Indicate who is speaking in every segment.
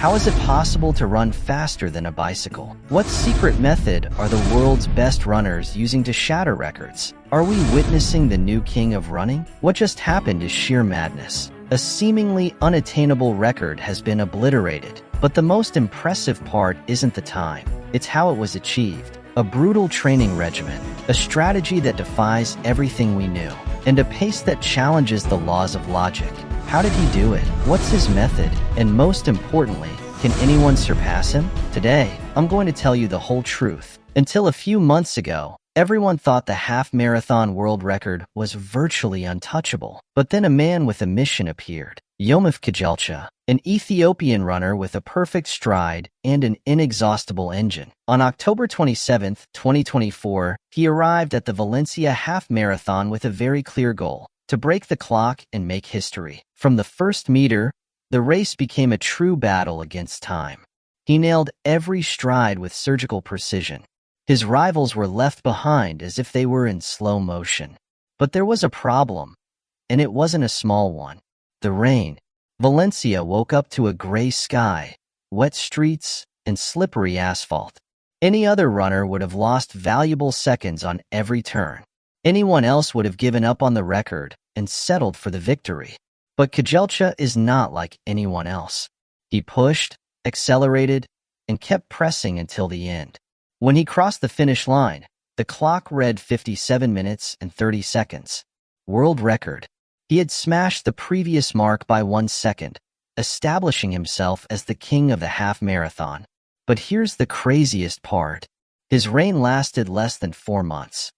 Speaker 1: How is it possible to run faster than a bicycle? What secret method are the world's best runners using to shatter records? Are we witnessing the new king of running? What just happened is sheer madness. A seemingly unattainable record has been obliterated. But the most impressive part isn't the time, it's how it was achieved. A brutal training regimen, a strategy that defies everything we knew, and a pace that challenges the laws of logic. How did he do it? What's his method? And most importantly, can anyone surpass him? Today, I'm going to tell you the whole truth. Until a few months ago, everyone thought the half-marathon world record was virtually untouchable. But then a man with a mission appeared. Jakob Kejelcha, an Ethiopian runner with a perfect stride and an inexhaustible engine. On October 27, 2024, he arrived at the Valencia half marathon with a very clear goal: to break the clock and make history. From the first meter, the race became a true battle against time. He nailed every stride with surgical precision. His rivals were left behind as if they were in slow motion. But there was a problem, and it wasn't a small one. The rain. Valencia woke up to a gray sky, wet streets, and slippery asphalt. Any other runner would have lost valuable seconds on every turn. Anyone else would have given up on the record and settled for the victory. But Kejelcha is not like anyone else. He pushed, accelerated, and kept pressing until the end. When he crossed the finish line, the clock read 57 minutes and 30 seconds. World record. He had smashed the previous mark by 1 second, establishing himself as the king of the half marathon. But here's the craziest part. His reign lasted less than 4 months.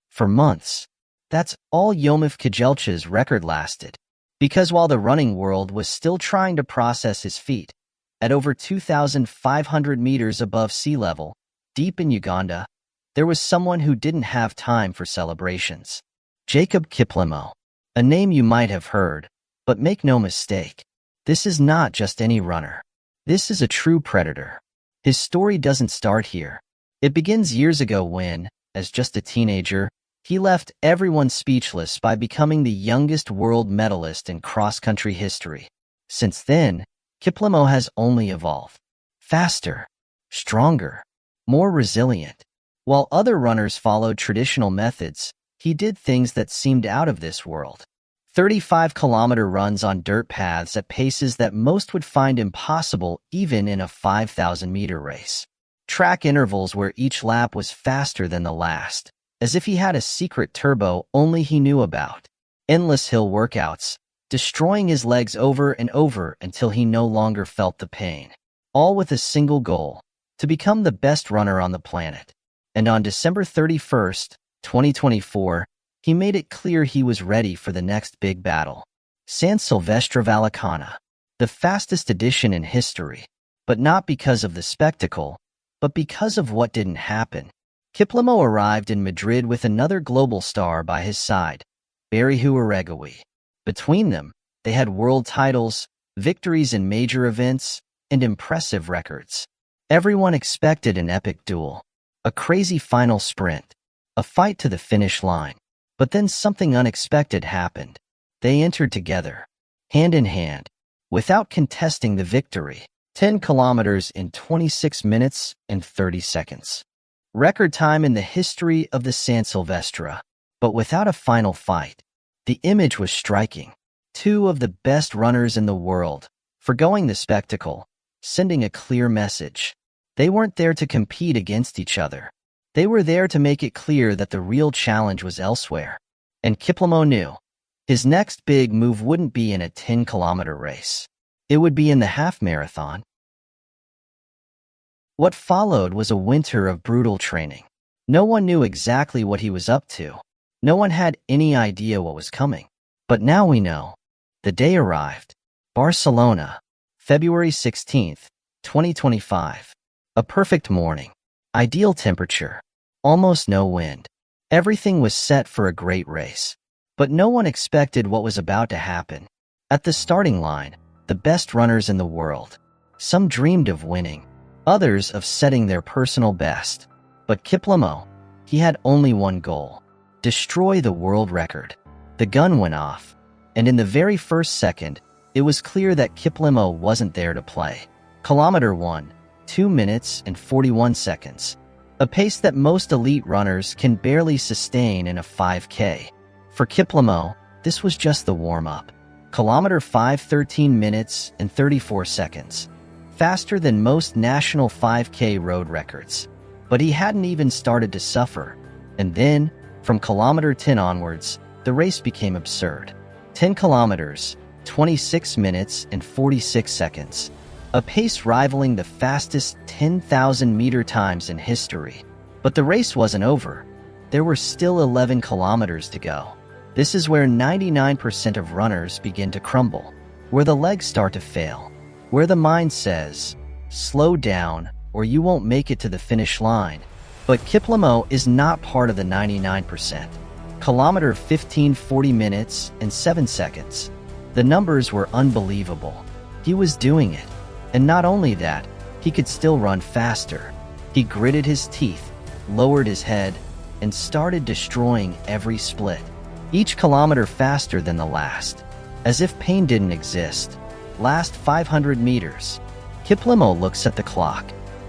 Speaker 1: For months, that's all Jakob Kejelcha's record lasted. Because while the running world was still trying to process his feat, at over 2,500 meters above sea level, deep in Uganda, there was someone who didn't have time for celebrations. Jakob Kiplimo, a name you might have heard, but make no mistake, this is not just any runner. This is a true predator. His story doesn't start here. It begins years ago when, as just a teenager, he left everyone speechless by becoming the youngest world medalist in cross-country history. Since then, Kiplimo has only evolved. Faster, stronger, more resilient. While other runners followed traditional methods, he did things that seemed out of this world. 35-kilometer runs on dirt paths at paces that most would find impossible even in a 5,000-meter race. Track intervals where each lap was faster than the last, as if he had a secret turbo only he knew about. Endless hill workouts, destroying his legs over and over until he no longer felt the pain. All with a single goal: to become the best runner on the planet. And on December 31st, 2024, he made it clear he was ready for the next big battle. San Silvestre Vallecana, the fastest edition in history. But not because of the spectacle, but because of what didn't happen. Kiplimo arrived in Madrid with another global star by his side, Aregawi. Between them, they had world titles, victories in major events, and impressive records. Everyone expected an epic duel, a crazy final sprint, a fight to the finish line. But then something unexpected happened. They entered together, hand in hand, without contesting the victory. 10 kilometers in 26 minutes and 30 seconds. Record time in the history of the San Silvestre. But without a final fight. The image was striking. Two of the best runners in the world, forgoing the spectacle, sending a clear message. They weren't there to compete against each other. They were there to make it clear that the real challenge was elsewhere. And Kiplimo knew. His next big move wouldn't be in a 10-kilometer race. It would be in the half marathon. What followed was a winter of brutal training. No one knew exactly what he was up to. No one had any idea what was coming. But now we know. The day arrived. Barcelona, February 16th, 2025. A perfect morning. Ideal temperature. Almost no wind. Everything was set for a great race. But no one expected what was about to happen. At the starting line, the best runners in the world. Some dreamed of winning. Others of setting their personal best. But Kiplimo, he had only one goal: destroy the world record. The gun went off, and in the very first second, it was clear that Kiplimo wasn't there to play. Kilometer 1, 2 minutes and 41 seconds. A pace that most elite runners can barely sustain in a 5K. For Kiplimo, this was just the warm-up. Kilometer 5, 13 minutes and 34 seconds. Faster than most national 5K road records. But he hadn't even started to suffer. And then, from kilometer 10 onwards, the race became absurd. 10 kilometers, 26 minutes and 46 seconds. A pace rivaling the fastest 10,000-meter times in history. But the race wasn't over. There were still 11 kilometers to go. This is where 99% of runners begin to crumble, where the legs start to fail, where the mind says, slow down or you won't make it to the finish line. But Kiplimo is not part of the 99%. Kilometer 15, 40 minutes and 7 seconds. The numbers were unbelievable. He was doing it. And not only that, he could still run faster. He gritted his teeth, lowered his head, and started destroying every split. Each kilometer faster than the last, as if pain didn't exist. Last 500 meters. Kiplimo looks at the clock.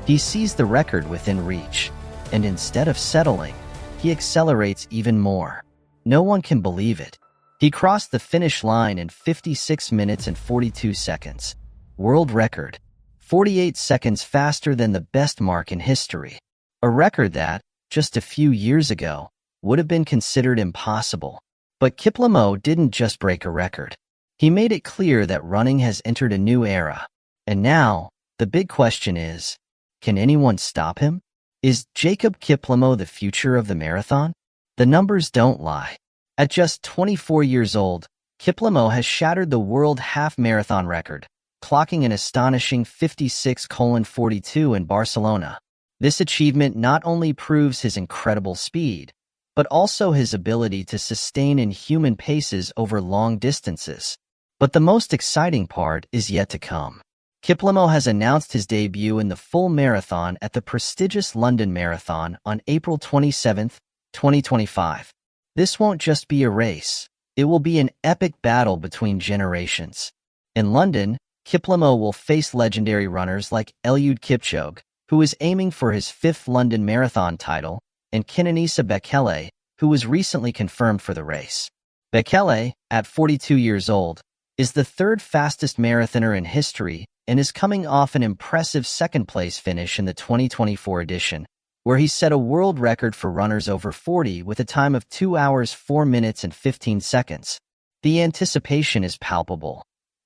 Speaker 1: He sees the record within reach, and instead of settling, he accelerates even more. No one can believe it. He crossed the finish line in 56 minutes and 42 seconds. World record, 48 seconds faster than the best mark in history. A record that, just a few years ago, would have been considered impossible. But Kiplimo didn't just break a record. He made it clear that running has entered a new era. And now, the big question is, can anyone stop him? Is Jakob Kiplimo the future of the marathon? The numbers don't lie. At just 24 years old, Kiplimo has shattered the world half-marathon record, clocking an astonishing 56:42 in Barcelona. This achievement not only proves his incredible speed, but also his ability to sustain inhuman paces over long distances. But the most exciting part is yet to come. Kiplimo has announced his debut in the full marathon at the prestigious London Marathon on April 27, 2025. This won't just be a race. It will be an epic battle between generations. In London, Kiplimo will face legendary runners like Eliud Kipchoge, who is aiming for his 5th London Marathon title, and Kenenisa Bekele, who was recently confirmed for the race. Bekele, at 42 years old, is the 3rd fastest marathoner in history and is coming off an impressive 2nd-place finish in the 2024 edition, where he set a world record for runners over 40 with a time of 2 hours 4 minutes and 15 seconds. The anticipation is palpable.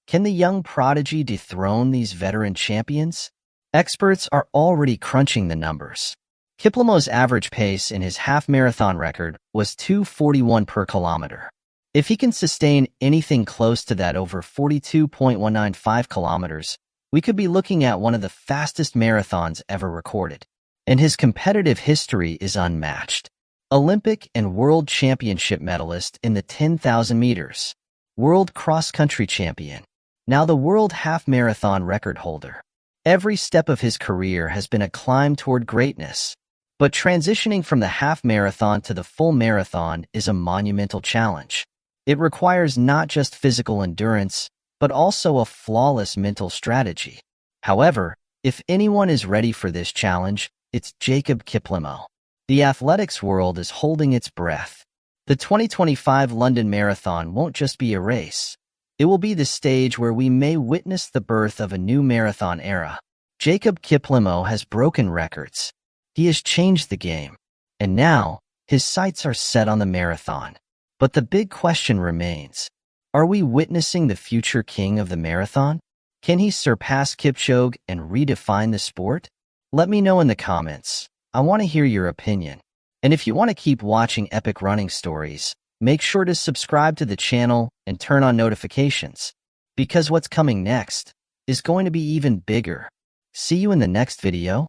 Speaker 1: Can the young prodigy dethrone these veteran champions? Experts are already crunching the numbers. Kiplimo's average pace in his half-marathon record was 2:41 per kilometer. If he can sustain anything close to that over 42.195 kilometers, we could be looking at one of the fastest marathons ever recorded. And his competitive history is unmatched. Olympic and world championship medalist in the 10,000 meters. World cross-country champion. Now the world half-marathon record holder. Every step of his career has been a climb toward greatness. But transitioning from the half-marathon to the full marathon is a monumental challenge. It requires not just physical endurance, but also a flawless mental strategy. However, if anyone is ready for this challenge, it's Jakob Kiplimo. The athletics world is holding its breath. The 2025 London Marathon won't just be a race. It will be the stage where we may witness the birth of a new marathon era. Jakob Kiplimo has broken records. He has changed the game. And now, his sights are set on the marathon. But the big question remains. Are we witnessing the future king of the marathon? Can he surpass Kipchoge and redefine the sport? Let me know in the comments. I want to hear your opinion. And if you want to keep watching epic running stories, make sure to subscribe to the channel and turn on notifications. Because what's coming next is going to be even bigger. See you in the next video.